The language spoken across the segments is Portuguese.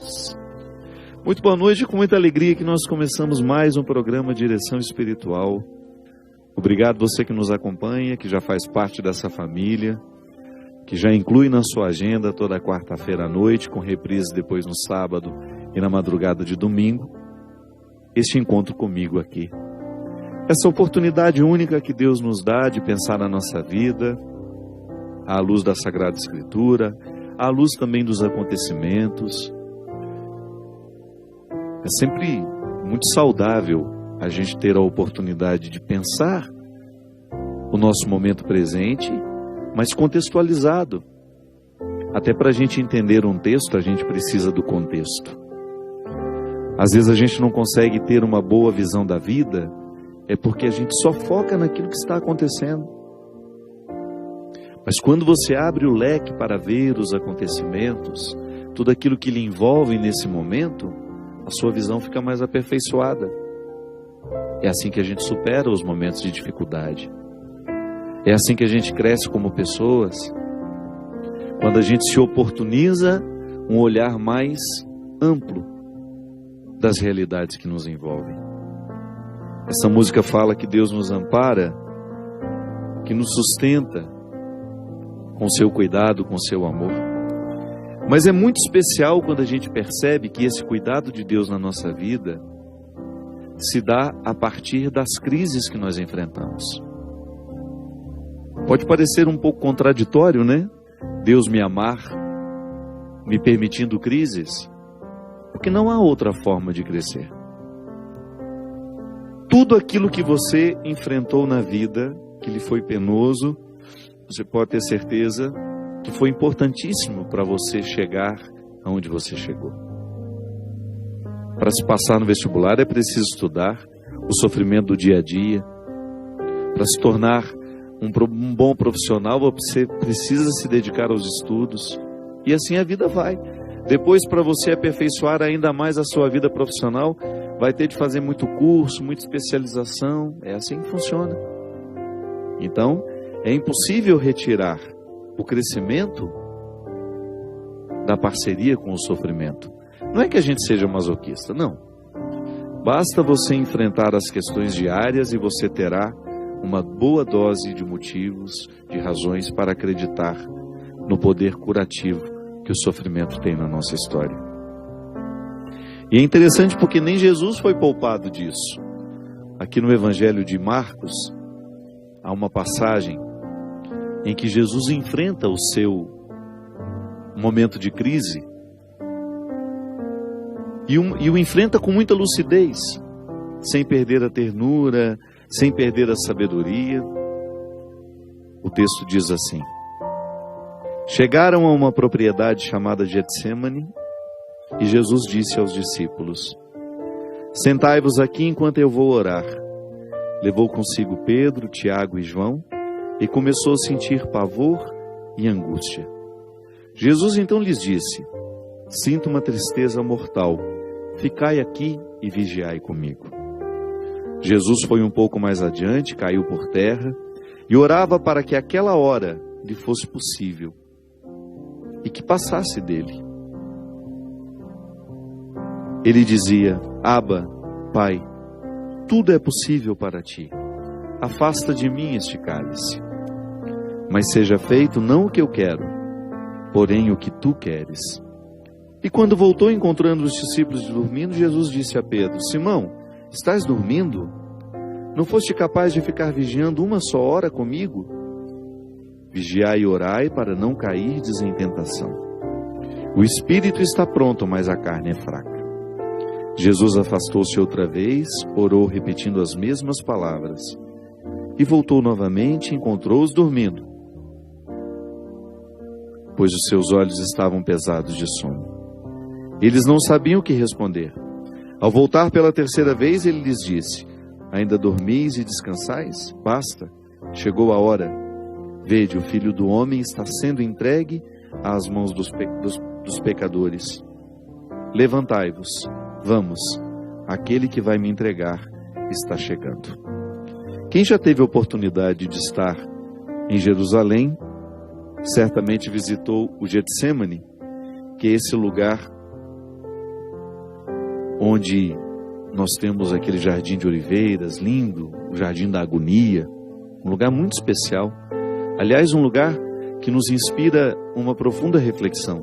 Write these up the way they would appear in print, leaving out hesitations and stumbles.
Jesus. Muito boa noite, com muita alegria que nós começamos mais um programa Direção Espiritual. Obrigado você que nos acompanha, que já faz parte dessa família, que já inclui na sua agenda toda quarta-feira à noite, com reprise depois no sábado e na madrugada de domingo, este encontro comigo aqui. Essa oportunidade única que Deus nos dá de pensar na nossa vida, à luz da Sagrada Escritura, à luz também dos acontecimentos. É sempre muito saudável a gente ter a oportunidade de pensar o nosso momento presente, mas contextualizado. Até para a gente entender um texto, a gente precisa do contexto. Às vezes a gente não consegue ter uma boa visão da vida, é porque a gente só foca naquilo que está acontecendo. Mas quando você abre o leque para ver os acontecimentos, tudo aquilo que lhe envolve nesse momento, a sua visão fica mais aperfeiçoada. É assim que a gente supera os momentos de dificuldade. É assim que a gente cresce como pessoas. Quando a gente se oportuniza um olhar mais amplo das realidades que nos envolvem. Essa música fala que Deus nos ampara, que nos sustenta com seu cuidado, com seu amor. Mas é muito especial quando a gente percebe que esse cuidado de Deus na nossa vida se dá a partir das crises que nós enfrentamos. Pode parecer um pouco contraditório, né? Deus me amar, me permitindo crises, porque não há outra forma de crescer. Tudo aquilo que você enfrentou na vida, que lhe foi penoso, você pode ter certeza que foi importantíssimo para você chegar aonde você chegou. Para se passar no vestibular é preciso estudar, o sofrimento do dia a dia. Para se tornar um bom profissional, você precisa se dedicar aos estudos. E assim a vida vai. Depois, para você aperfeiçoar ainda mais a sua vida profissional, vai ter de fazer muito curso, muita especialização. É assim que funciona. Então, é impossível retirar o crescimento da parceria com o sofrimento. Não é que a gente seja masoquista, não. Basta você enfrentar as questões diárias e você terá uma boa dose de motivos, de razões para acreditar no poder curativo que o sofrimento tem na nossa história. E é interessante porque nem Jesus foi poupado disso. Aqui no Evangelho de Marcos, há uma passagem em que Jesus enfrenta o seu momento de crise e o enfrenta com muita lucidez, sem perder a ternura, sem perder a sabedoria. O texto diz assim: chegaram a uma propriedade chamada Getsêmani e Jesus disse aos discípulos: sentai-vos aqui enquanto eu vou orar. Levou consigo Pedro, Tiago e João e começou a sentir pavor e angústia. Jesus então lhes disse: sinto uma tristeza mortal, ficai aqui e vigiai comigo. Jesus foi um pouco mais adiante, caiu por terra e orava para que aquela hora lhe fosse possível e que passasse dele. Ele dizia: Abba, Pai, tudo é possível para ti. Afasta de mim este cálice. Mas seja feito não o que eu quero, porém o que tu queres. E quando voltou encontrando os discípulos dormindo, Jesus disse a Pedro: Simão, estás dormindo? Não foste capaz de ficar vigiando uma só hora comigo? Vigiai e orai para não cairdes em tentação. O espírito está pronto, mas a carne é fraca. Jesus afastou-se outra vez, orou repetindo as mesmas palavras. E voltou novamente e encontrou-os dormindo, pois os seus olhos estavam pesados de sono. Eles não sabiam o que responder. Ao voltar pela terceira vez, ele lhes disse: ainda dormis e descansais? Basta, chegou a hora. Vede, o Filho do Homem está sendo entregue às mãos dos pecadores. Levantai-vos, vamos, aquele que vai me entregar está chegando. Quem já teve a oportunidade de estar em Jerusalém, certamente visitou o Getsêmani, que é esse lugar onde nós temos aquele jardim de oliveiras lindo, o jardim da agonia, um lugar muito especial. Aliás, um lugar que nos inspira uma profunda reflexão,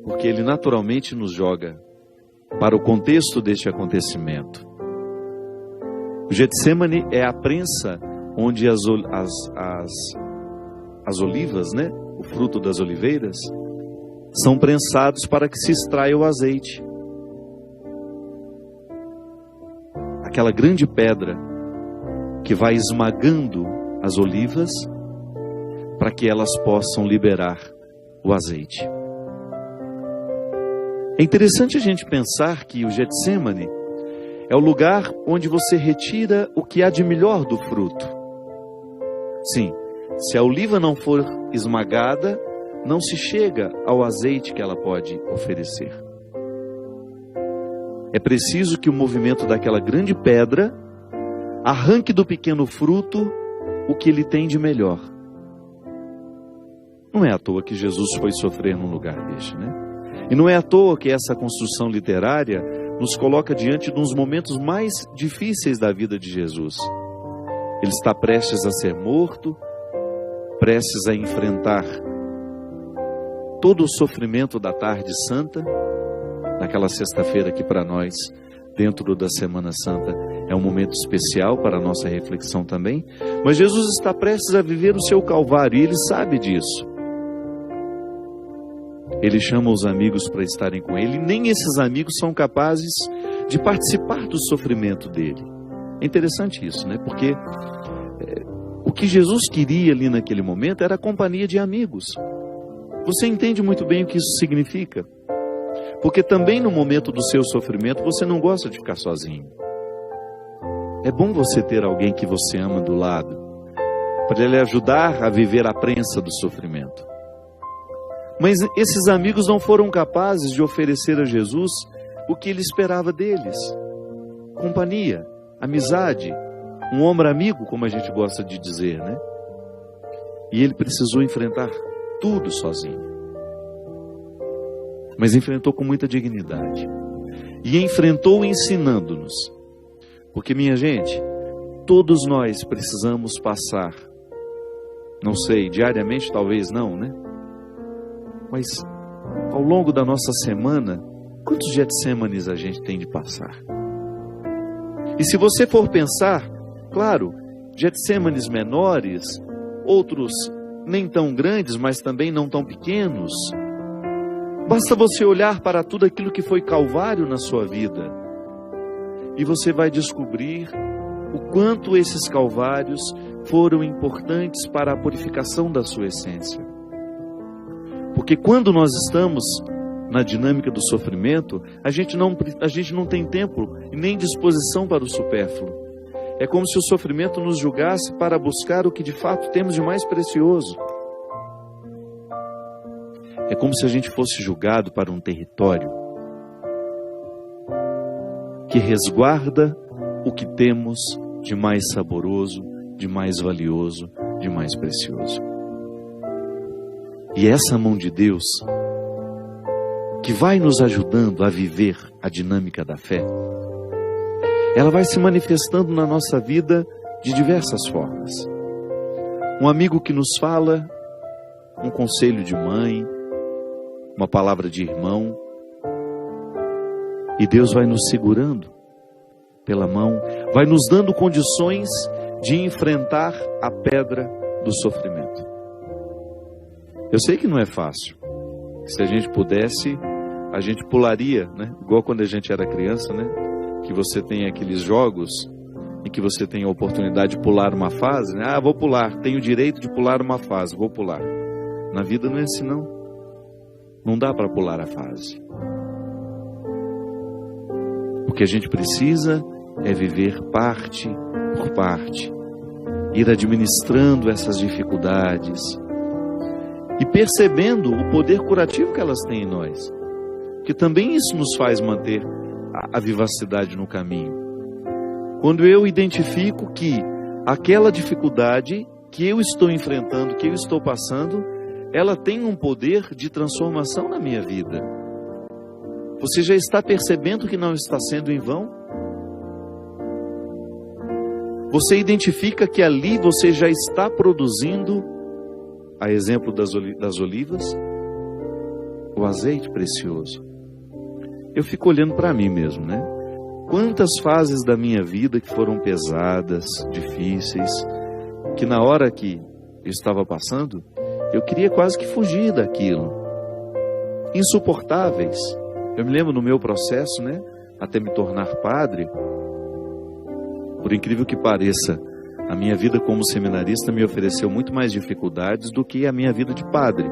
porque ele naturalmente nos joga para o contexto deste acontecimento. O Getsemane é a prensa onde as olivas, né, o fruto das oliveiras, são prensados para que se extraia o azeite. Aquela grande pedra que vai esmagando as olivas para que elas possam liberar o azeite. É interessante a gente pensar que o Getsemane é o lugar onde você retira o que há de melhor do fruto. Sim, se a oliva não for esmagada, não se chega ao azeite que ela pode oferecer. É preciso que o movimento daquela grande pedra arranque do pequeno fruto o que ele tem de melhor. Não é à toa que Jesus foi sofrer num lugar deste, né? E não é à toa que essa construção literária nos coloca diante de uns momentos mais difíceis da vida de Jesus. Ele está prestes a ser morto, prestes a enfrentar todo o sofrimento da tarde santa, daquela sexta-feira que para nós, dentro da Semana Santa, é um momento especial para a nossa reflexão também. Mas Jesus está prestes a viver o seu Calvário e ele sabe disso. Ele chama os amigos para estarem com ele, e nem esses amigos são capazes de participar do sofrimento dele. É interessante isso, né? Porque o que Jesus queria ali naquele momento era a companhia de amigos. Você entende muito bem o que isso significa? Porque também no momento do seu sofrimento você não gosta de ficar sozinho. É bom você ter alguém que você ama do lado, para ele ajudar a viver a prensa do sofrimento. Mas esses amigos não foram capazes de oferecer a Jesus o que ele esperava deles: companhia, amizade, um ombro amigo, como a gente gosta de dizer, né? E ele precisou enfrentar tudo sozinho. Mas enfrentou com muita dignidade. E enfrentou ensinando-nos. Porque, minha gente, todos nós precisamos passar, não sei, diariamente talvez não, né? Mas ao longo da nossa semana, quantos Getsêmanes a gente tem de passar? E se você for pensar, claro, Getsêmanes menores, outros nem tão grandes, mas também não tão pequenos. Basta você olhar para tudo aquilo que foi Calvário na sua vida, e você vai descobrir o quanto esses Calvários foram importantes para a purificação da sua essência. Porque quando nós estamos na dinâmica do sofrimento, a gente não tem tempo e nem disposição para o supérfluo. É como se o sofrimento nos julgasse para buscar o que de fato temos de mais precioso. É como se a gente fosse julgado para um território que resguarda o que temos de mais saboroso, de mais valioso, de mais precioso. E essa mão de Deus, que vai nos ajudando a viver a dinâmica da fé, ela vai se manifestando na nossa vida de diversas formas. Um amigo que nos fala, um conselho de mãe, uma palavra de irmão, e Deus vai nos segurando pela mão, vai nos dando condições de enfrentar a pedra do sofrimento. Eu sei que não é fácil. Se a gente pudesse, a gente pularia, né? Igual quando a gente era criança, né? Que você tem aqueles jogos em que você tem a oportunidade de pular uma fase, né? Ah, vou pular, tenho o direito de pular uma fase, vou pular. Na vida não é assim, não. Não dá para pular a fase. O que a gente precisa é viver parte por parte, ir administrando essas dificuldades e percebendo o poder curativo que elas têm em nós, porque também isso nos faz manter a vivacidade no caminho. Quando eu identifico que aquela dificuldade que eu estou enfrentando, que eu estou passando, ela tem um poder de transformação na minha vida. Você já está percebendo que não está sendo em vão? Você identifica que ali você já está produzindo, a exemplo das olivas, o azeite precioso. Eu fico olhando para mim mesmo, né? Quantas fases da minha vida que foram pesadas, difíceis, que na hora que eu estava passando, eu queria quase que fugir daquilo. Insuportáveis. Eu me lembro no meu processo, né? Até me tornar padre. Por incrível que pareça, a minha vida como seminarista me ofereceu muito mais dificuldades do que a minha vida de padre.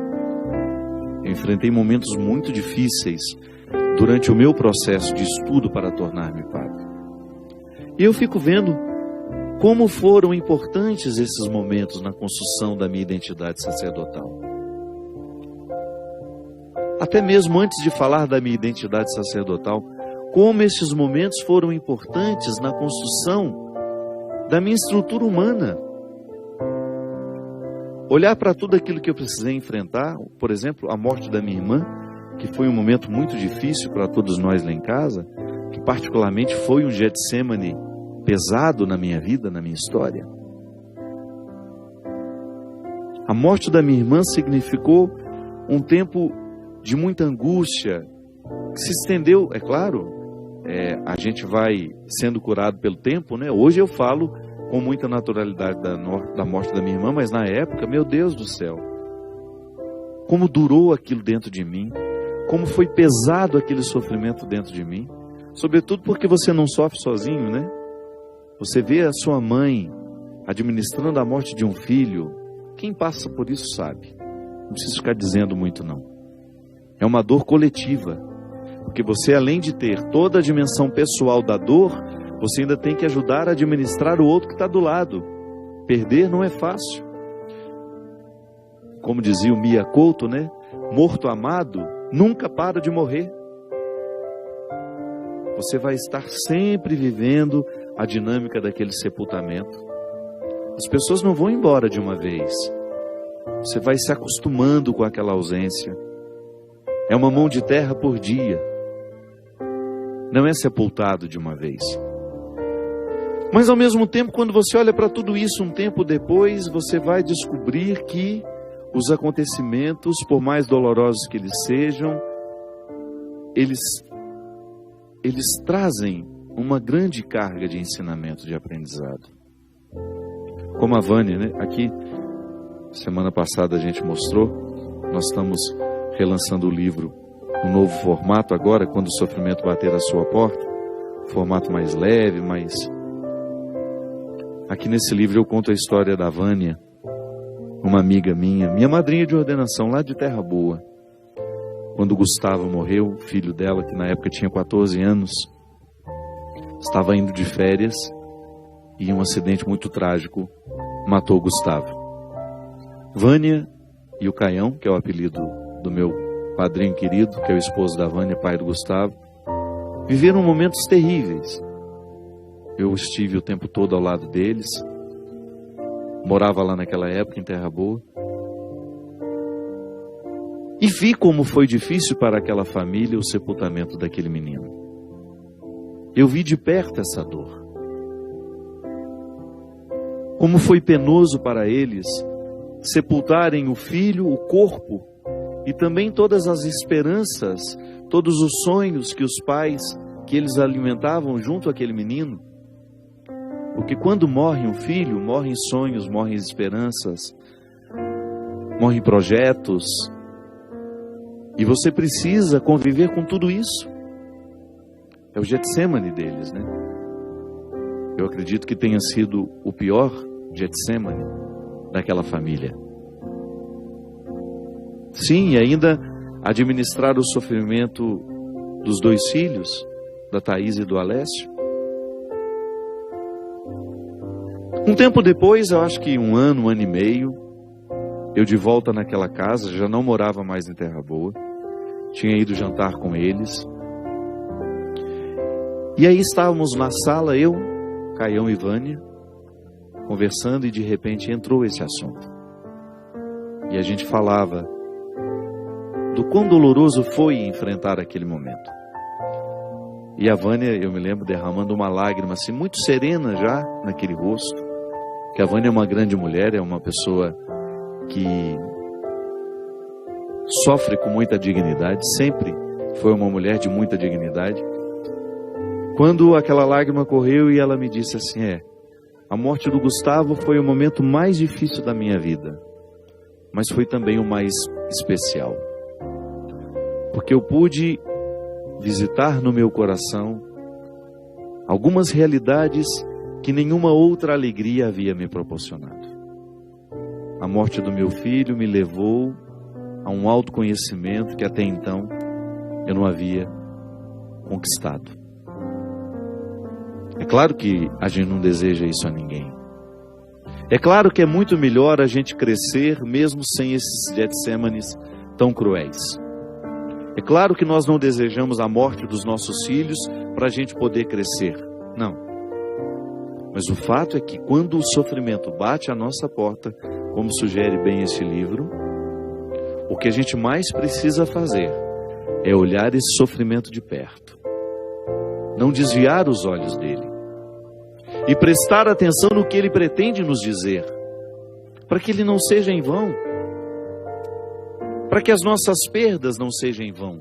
Eu enfrentei momentos muito difíceis durante o meu processo de estudo para tornar-me padre. E eu fico vendo como foram importantes esses momentos na construção da minha identidade sacerdotal. Até mesmo antes de falar da minha identidade sacerdotal, como esses momentos foram importantes na construção da minha estrutura humana. Olhar para tudo aquilo que eu precisei enfrentar, por exemplo, a morte da minha irmã, que foi um momento muito difícil para todos nós lá em casa, que particularmente foi um Getsemane pesado na minha vida, na minha história. A morte da minha irmã significou um tempo de muita angústia, que se estendeu, é claro, a gente vai sendo curado pelo tempo, né? Hoje eu falo com muita naturalidade da morte da minha irmã, mas na época, meu Deus do céu, como durou aquilo dentro de mim, como foi pesado aquele sofrimento dentro de mim, sobretudo porque você não sofre sozinho, né? Você vê a sua mãe administrando a morte de um filho, quem passa por isso sabe, não preciso ficar dizendo muito não. É uma dor coletiva, porque você, além de ter toda a dimensão pessoal da dor, você ainda tem que ajudar a administrar o outro que está do lado. Perder não é fácil. Como dizia o Mia Couto, né? Morto amado nunca para de morrer. Você vai estar sempre vivendo a dinâmica daquele sepultamento. As pessoas não vão embora de uma vez. Você vai se acostumando com aquela ausência. É uma mão de terra por dia. Não é sepultado de uma vez. Mas ao mesmo tempo, quando você olha para tudo isso um tempo depois, você vai descobrir que os acontecimentos, por mais dolorosos que eles sejam, eles trazem uma grande carga de ensinamento, de aprendizado. Como a Vânia, né? Aqui, semana passada a gente mostrou, nós estamos relançando o livro no novo formato agora, quando o sofrimento bater à sua porta, formato mais leve, mais... Aqui nesse livro eu conto a história da Vânia, uma amiga minha madrinha de ordenação lá de Terra Boa. Quando o Gustavo morreu, filho dela, que na época tinha 14 anos, estava indo de férias e um acidente muito trágico matou o Gustavo. Vânia e o Caião, que é o apelido do meu padrinho querido, que é o esposo da Vânia, pai do Gustavo, viveram momentos terríveis. Eu estive o tempo todo ao lado deles, morava lá naquela época em Terra Boa, e vi como foi difícil para aquela família o sepultamento daquele menino. Eu vi de perto essa dor. Como foi penoso para eles sepultarem o filho, o corpo, e também todas as esperanças, todos os sonhos que os pais, que eles alimentavam junto àquele menino. Porque quando morre um filho, morrem sonhos, morrem esperanças, morrem projetos. E você precisa conviver com tudo isso. É o Getsemane deles, né? Eu acredito que tenha sido o pior Getsemane daquela família. Sim, e ainda administrar o sofrimento dos dois filhos, da Thaís e do Alessio. Um tempo depois, eu acho que um ano e meio, eu de volta naquela casa, já não morava mais em Terra Boa, tinha ido jantar com eles. E aí estávamos na sala, eu, Caião e Vânia, conversando, e de repente entrou esse assunto. E a gente falava do quão doloroso foi enfrentar aquele momento. E a Vânia, eu me lembro, derramando uma lágrima assim, muito serena já naquele rosto. Que a Vânia é uma grande mulher, é uma pessoa que sofre com muita dignidade, sempre foi uma mulher de muita dignidade. Quando aquela lágrima correu e ela me disse assim, a morte do Gustavo foi o momento mais difícil da minha vida, mas foi também o mais especial. Porque eu pude visitar no meu coração algumas realidades que nenhuma outra alegria havia me proporcionado. A morte do meu filho me levou a um autoconhecimento que até então eu não havia conquistado. É claro que a gente não deseja isso a ninguém. É claro que é muito melhor a gente crescer mesmo sem esses Getsêmanes tão cruéis. É claro que nós não desejamos a morte dos nossos filhos para a gente poder crescer. Não. Mas o fato é que quando o sofrimento bate à nossa porta, como sugere bem esse livro, o que a gente mais precisa fazer é olhar esse sofrimento de perto. Não desviar os olhos dele. E prestar atenção no que ele pretende nos dizer. Para que ele não seja em vão. Para que as nossas perdas não sejam em vão.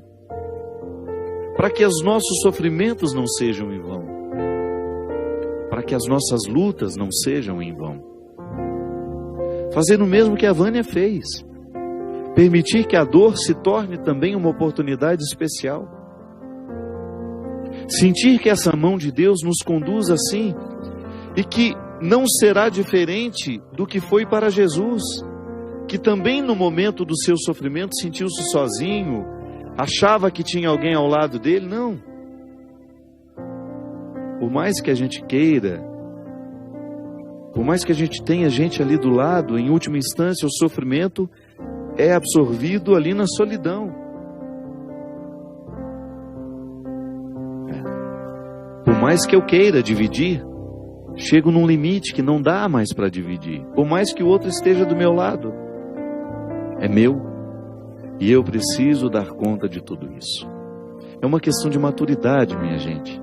Para que os nossos sofrimentos não sejam em vão. Para que as nossas lutas não sejam em vão. Fazer o mesmo que a Vânia fez. Permitir que a dor se torne também uma oportunidade especial. Sentir que essa mão de Deus nos conduz assim, e que não será diferente do que foi para Jesus, que também no momento do seu sofrimento sentiu-se sozinho, achava que tinha alguém ao lado dele. Não. Por mais que a gente queira, por mais que a gente tenha gente ali do lado, em última instância o sofrimento é absorvido ali na solidão. Por mais que eu queira dividir, chego num limite que não dá mais para dividir. Por mais que o outro esteja do meu lado, é meu. E eu preciso dar conta de tudo isso. É uma questão de maturidade, minha gente.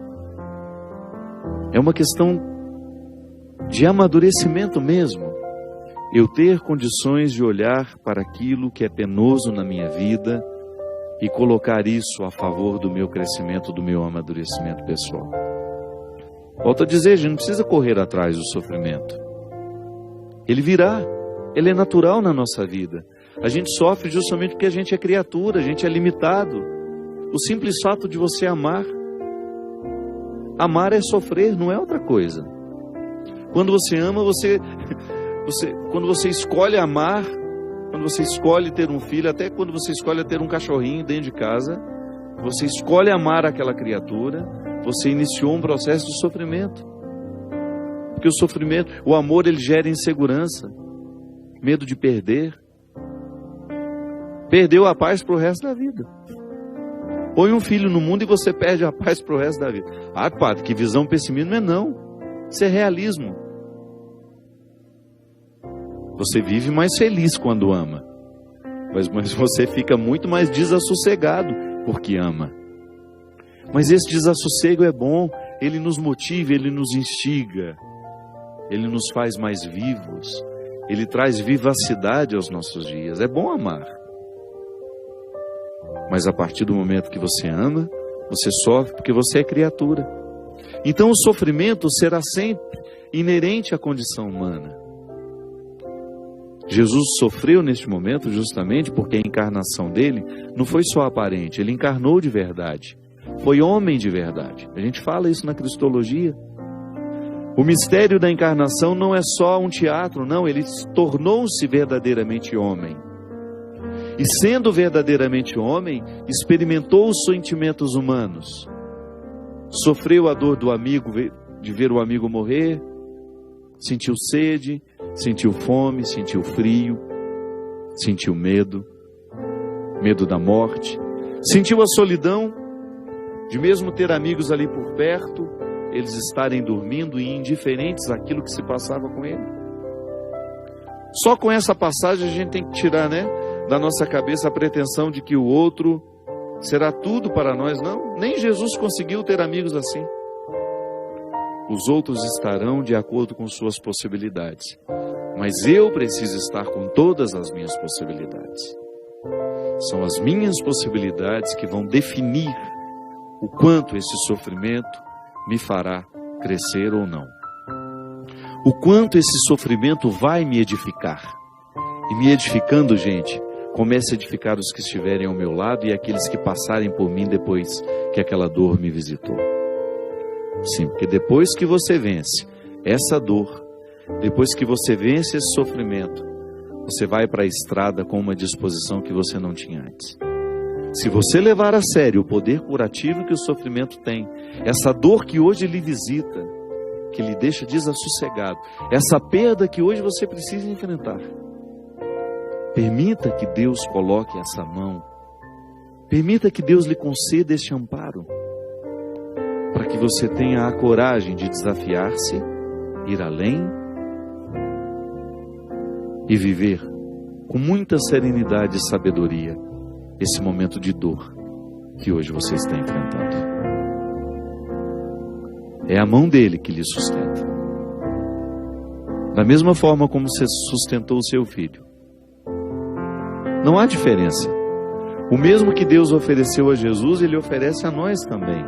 É uma questão de amadurecimento mesmo. Eu ter condições de olhar para aquilo que é penoso na minha vida e colocar isso a favor do meu crescimento, do meu amadurecimento pessoal. Volto a dizer, a gente não precisa correr atrás do sofrimento. Ele virá, ele é natural na nossa vida. A gente sofre justamente porque a gente é criatura, a gente é limitado. O simples fato de você amar. Amar é sofrer, não é outra coisa. Quando você ama, quando você escolhe amar, quando você escolhe ter um filho, até quando você escolhe ter um cachorrinho dentro de casa, você escolhe amar aquela criatura, você iniciou um processo de sofrimento. Porque o sofrimento, o amor, ele gera insegurança, medo de perder. Perdeu a paz para o resto da vida. Põe um filho no mundo e você perde a paz para o resto da vida. Ah, padre, que visão pessimista. Não é não. Isso é realismo. Você vive mais feliz quando ama. Mas você fica muito mais desassossegado porque ama. Mas esse desassossego é bom. Ele nos motiva, ele nos instiga. Ele nos faz mais vivos. Ele traz vivacidade aos nossos dias. É bom amar. Mas a partir do momento que você ama, você sofre porque você é criatura. Então o sofrimento será sempre inerente à condição humana. Jesus sofreu neste momento justamente porque a encarnação dele não foi só aparente, ele encarnou de verdade. Foi homem de verdade. A gente fala isso na cristologia. O mistério da encarnação não é só um teatro, não, ele tornou-se verdadeiramente homem. E sendo verdadeiramente homem, experimentou os sentimentos humanos. Sofreu a dor do amigo, de ver o amigo morrer. Sentiu sede, sentiu fome, sentiu frio. Sentiu medo. Medo da morte. Sentiu a solidão de mesmo ter amigos ali por perto, eles estarem dormindo e indiferentes àquilo que se passava com ele. Só com essa passagem a gente tem que tirar, da nossa cabeça a pretensão de que o outro será tudo para nós. Não, nem Jesus conseguiu ter amigos assim. Os outros estarão de acordo com suas possibilidades, mas eu preciso estar com todas as minhas possibilidades. São as minhas possibilidades que vão definir o quanto esse sofrimento me fará crescer ou não. O quanto esse sofrimento vai me edificar. E me edificando, gente, comece a edificar os que estiverem ao meu lado e aqueles que passarem por mim depois que aquela dor me visitou. Sim, porque depois que você vence essa dor, depois que você vence esse sofrimento, você vai para a estrada com uma disposição que você não tinha antes. Se você levar a sério o poder curativo que o sofrimento tem, essa dor que hoje lhe visita, que lhe deixa desassossegado, essa perda que hoje você precisa enfrentar, permita que Deus coloque essa mão, permita que Deus lhe conceda este amparo, para que você tenha a coragem de desafiar-se, ir além e viver com muita serenidade e sabedoria esse momento de dor que hoje você está enfrentando. É a mão dele que lhe sustenta. Da mesma forma como você sustentou o seu filho. Não há diferença. O mesmo que Deus ofereceu a Jesus, ele oferece a nós também.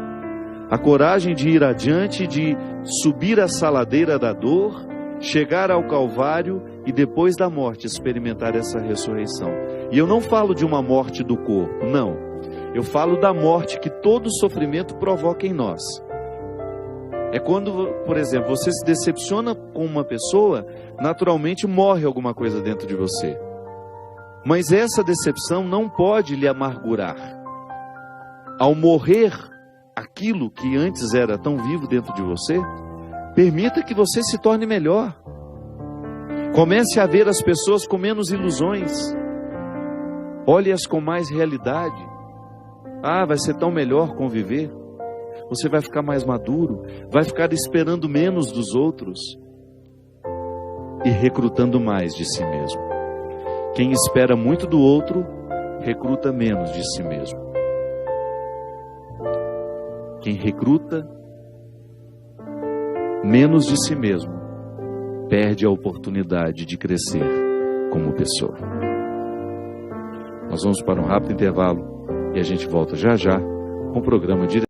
A coragem de ir adiante, de subir essa ladeira da dor, chegar ao Calvário e depois da morte experimentar essa ressurreição. E eu não falo de uma morte do corpo, não. Eu falo da morte que todo sofrimento provoca em nós. É quando, por exemplo, você se decepciona com uma pessoa, naturalmente morre alguma coisa dentro de você. Mas essa decepção não pode lhe amargurar. Ao morrer aquilo que antes era tão vivo dentro de você, permita que você se torne melhor. Comece a ver as pessoas com menos ilusões. Olhe-as com mais realidade. Ah, vai ser tão melhor conviver. Você vai ficar mais maduro, vai ficar esperando menos dos outros e recrutando mais de si mesmo. Quem espera muito do outro, recruta menos de si mesmo. Quem recruta menos de si mesmo, perde a oportunidade de crescer como pessoa. Nós vamos para um rápido intervalo e a gente volta já já com o programa direto.